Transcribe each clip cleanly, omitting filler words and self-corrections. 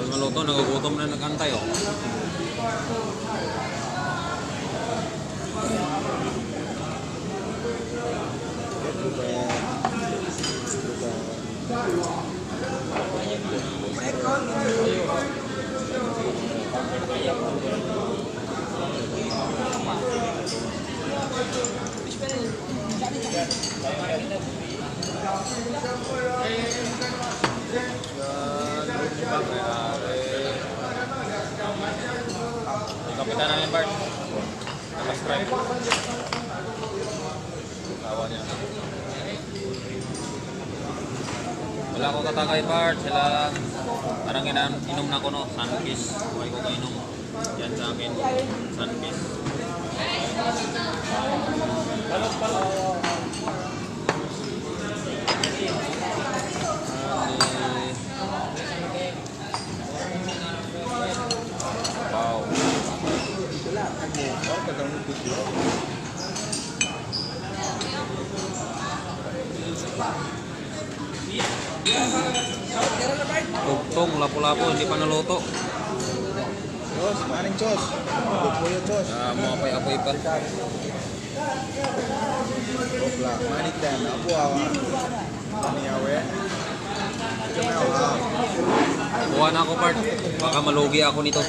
Kalau maluto, nagugutom na nagantay, oh. Kapitan ng Bart. Naka-strike. Tawa niya. Wala akong katakay Bart. Sila parang inom na ko no. Sunkiss. Huwag ko kainom. Yan sa akin. Sunkiss. Wow. Tugtong, lapu-lapu, hindi pa naluto. Chos, maning chos. Bukuyo chos. Mau apoy-apoy pa. Gopla, manik dan apo awa. Ani awe. Kuha na ako part. Baka malugi ako nito.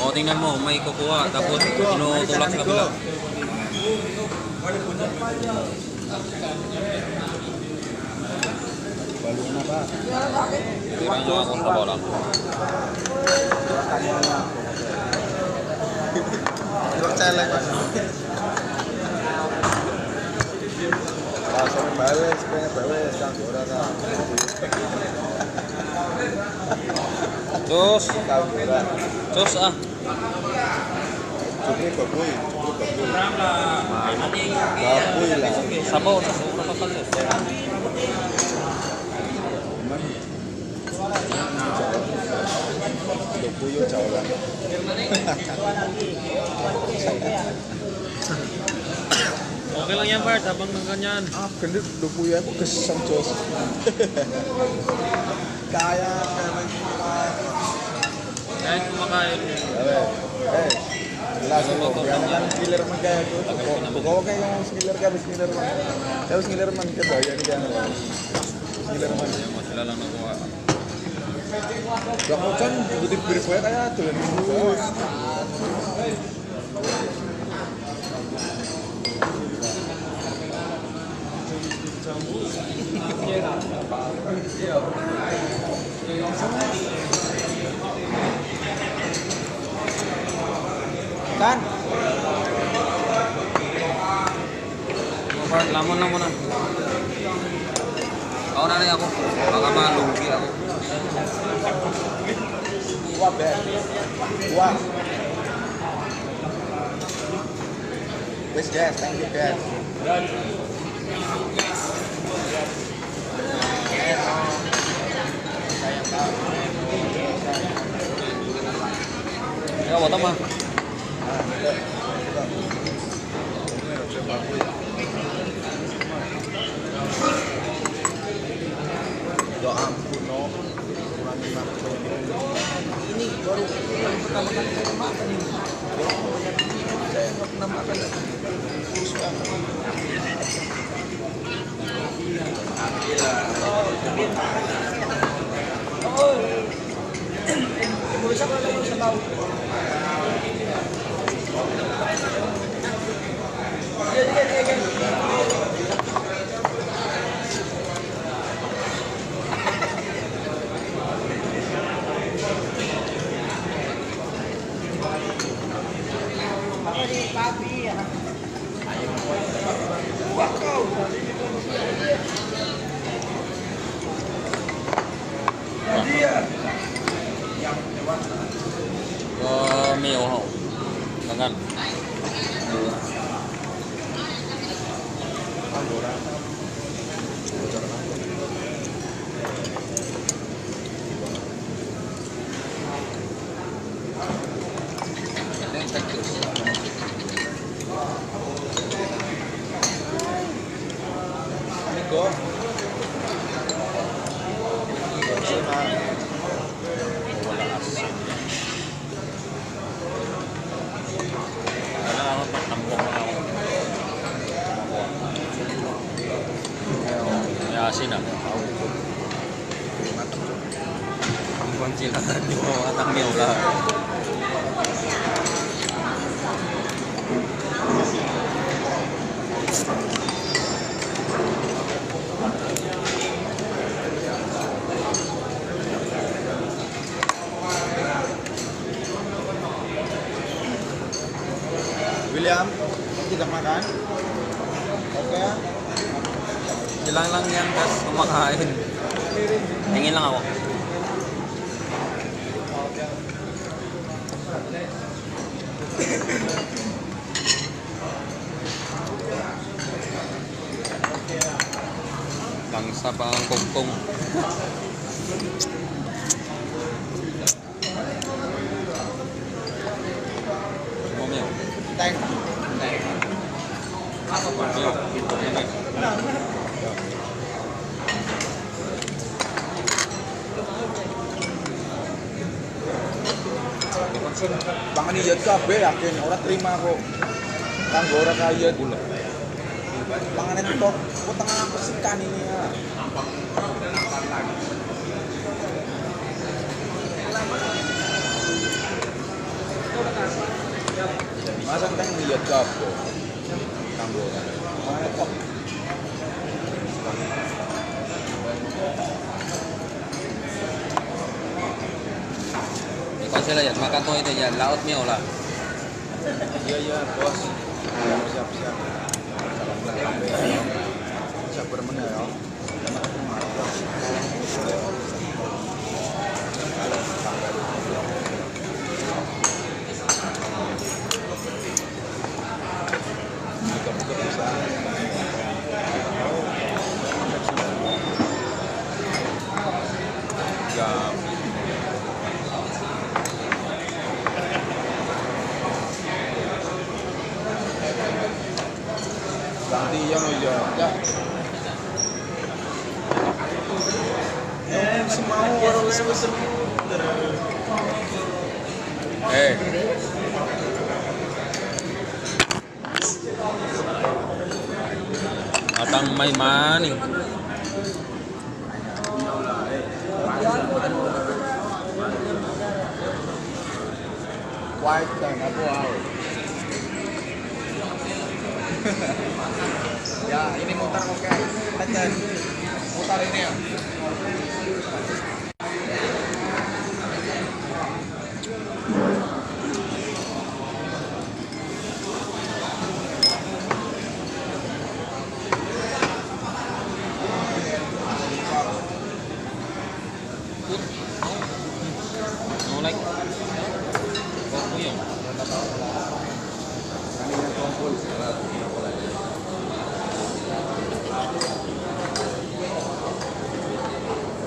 O, tingnan mo, may kukuha. Tapos, tinutulak sa kabila. Balong na ba? Tirang nga ako sa bola. Celek mas. Langsung bawes, pengen bawes, kang ora ta. Terus, Kang ora. terus ah. Cukup babuy, cukup babuy. Babuy lah. Sabaw, berapa kali? Babuy jauh lah. Okay lang yan, Bart, habang ng ganyan. Ah, gendut babuy aku kesem jos. Kaya Kahit kumakain. Langsung kan killer man kaya ko. Kau kayak yang killer ka bis killer man. Tapos killer man ka ba yan kan. Killer man. Mas sila lang nakuha. Gak kan butuh brief ya kayak dolan dulu. Kan? Bart, lamon lang muna. Ako na rin ako. Baka malugi ako. Wah, Ben. Wah. Wes guys, thank you guys. Ya, buat apa? Ya ampun, no. Kurangi nafsu. Ini baru pertama kali saya makan ini. Saya nggak pernah makan. Mèo hổ là ngăn Go. kunci lah di bawah tangnya ulah. William, kita makan. Oke. Silang lang yan kas kumakain. Tingin lang ako. Langsa pa ang kongkong. Momeo. Thank Momeo. Pangan iyat kabeh yakin ora terima kok. Kanggo ora kaya gula. Pangan itu kok tengah persikan ini ya. Masa teng iyat kabeh. Kanggo ora. Pangan kok. Ikaw sila yan, makan to ito yan, laot niyo lah. Iya bos. Siap. Siap bermenah ya. Buka bisa. Ya. Ganti yang aja. Ya. Semau orang lewat semuter. Atang may money. White kan apa wow. Ya ini mutar oke. Tekan. Mutar ini ya. No like. Kok yun? Kanina kumpul.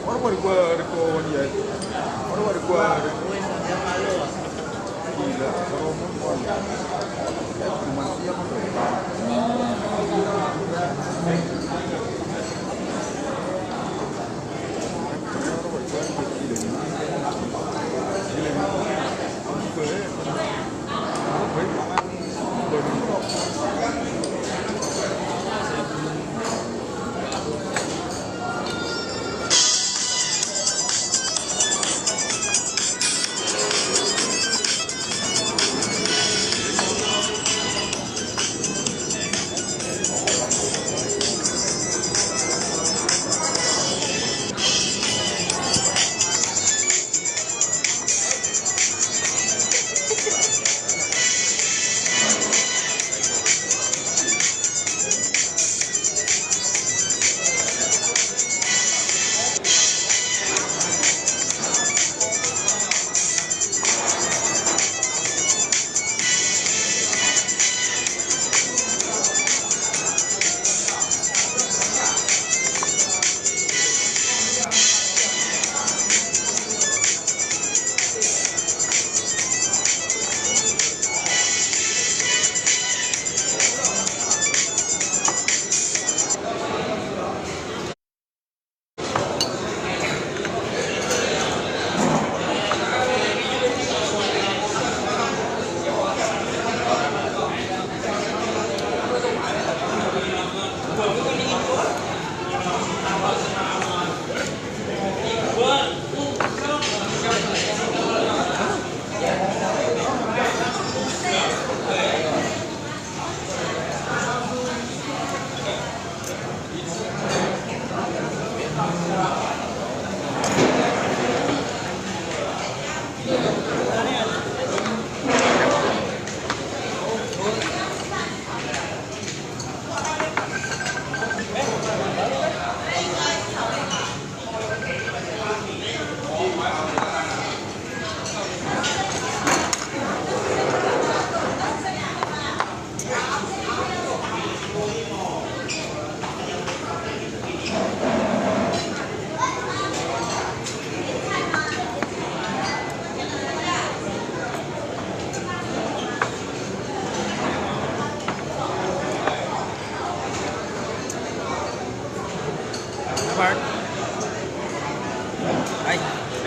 Orang baru gua ya. Orang baru gua. Gila, seromon pun. Masih apa tuh?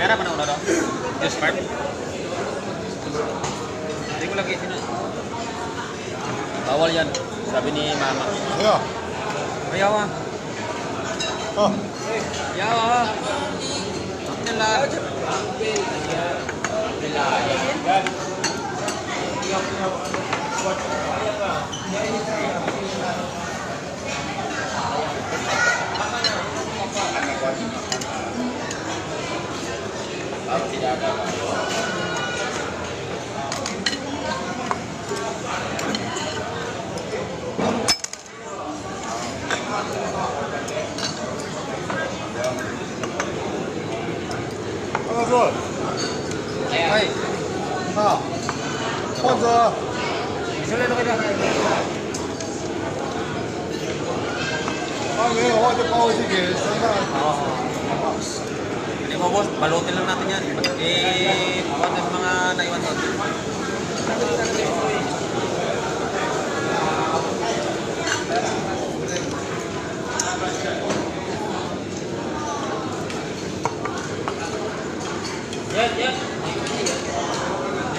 Kaya na panahon na daw? Just part? Hindi ko lagi sino. Bawal yan. Sabi ni mama. Ayo. Ayaw ah. Oh. Ayaw ah. Nila. Ano to? Ay. Ah. 或者 Sulit ako ito. 啊没有的话就包回去给身上。 Hindi mo boss, balutin lang natin yan. Kuha ng mga naiwan doon.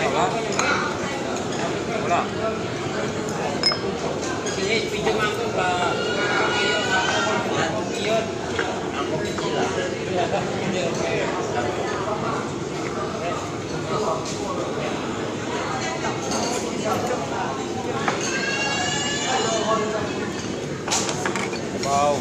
Wala. Wala. Wow.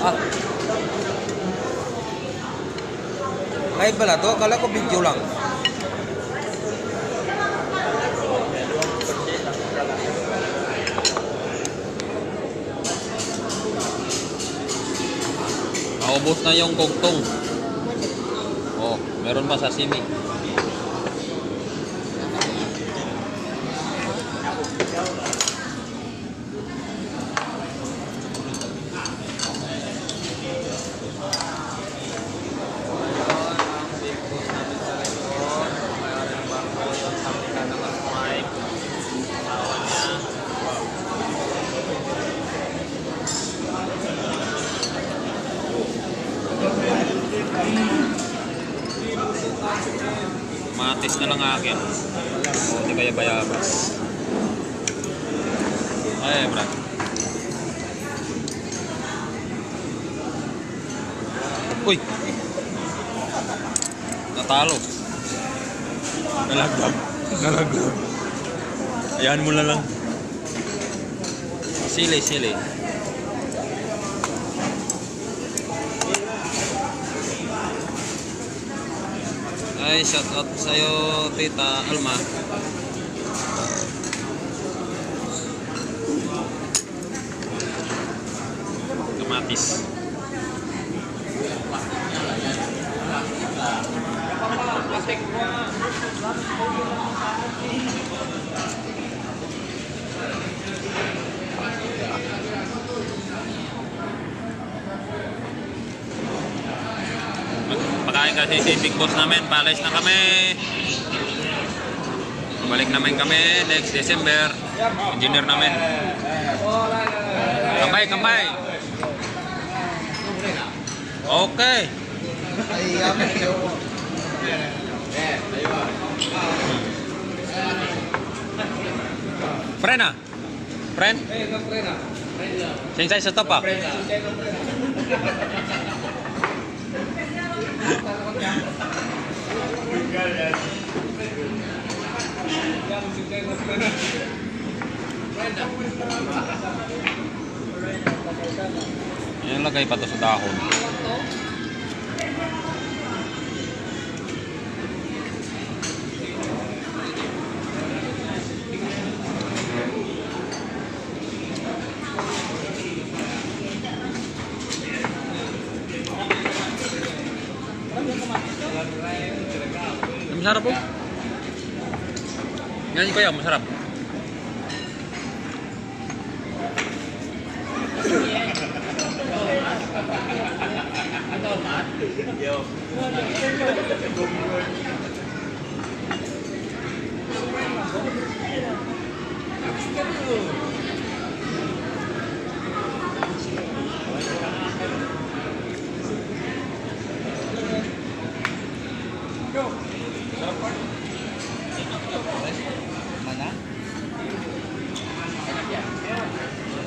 Ah. Live pala to? Kala ko video lang. Naubos na yung kugtong. Oh, meron pa sashimi. Matis na lang akin. O, hindi kaya bayabas. Ay, brad. Uy! Natalo. Nalaglag. Nalaglag. Ayan mo na lang. Sili, sili. Ay, shout out sa'yo, Tita Alma. Kamatis. Pagkain kasi si Big Boss namin, paalis na kami. Balik naman kami next December. Engineer namin. Kambay, kambay. Okay. Frena. Friend? Singsay sa top ah. Yan lagay pa to sa dahon. Masarap po. Nyanyi kayo, masarap. Mana?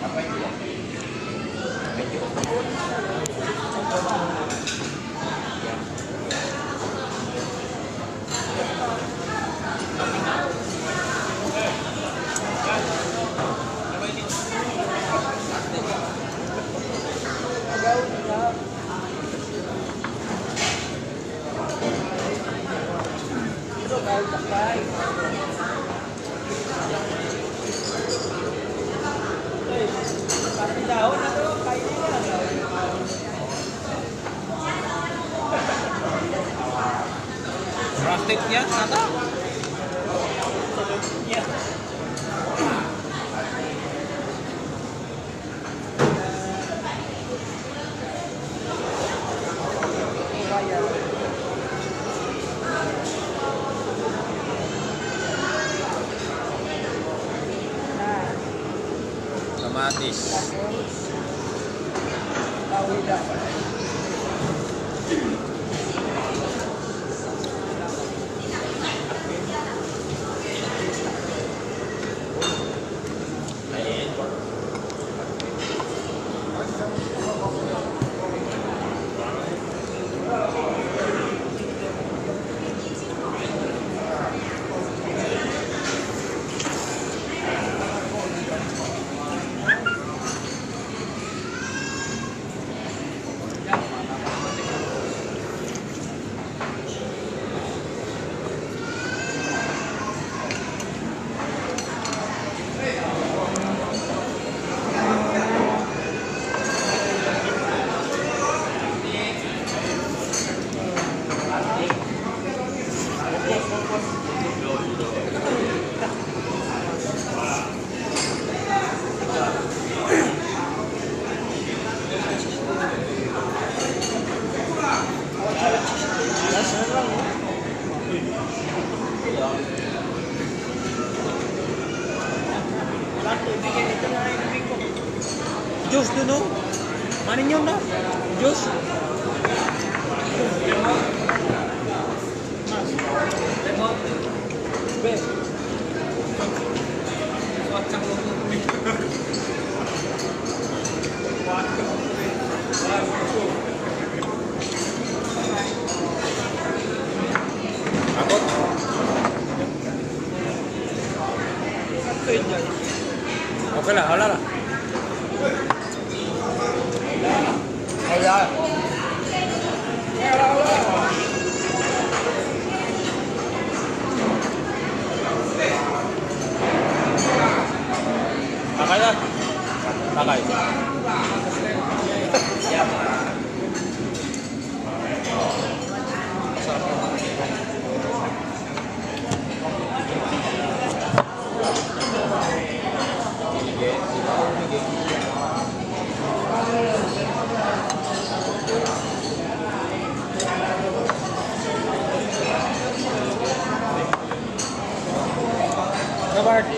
Apa itu? Plastiknya kata. Otomatis. Jus dulu. Mana nyom dah? Jus. Angkot. Oke lah, halal lah. Ayo. Pakai lah. Pakai. Bart.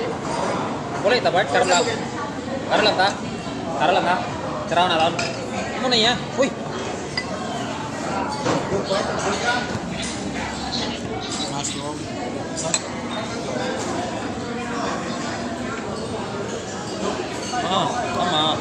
Boleh tak Bart? Taruh lang ta. Tiraw na lang. Ano na yan? Uy. Tama.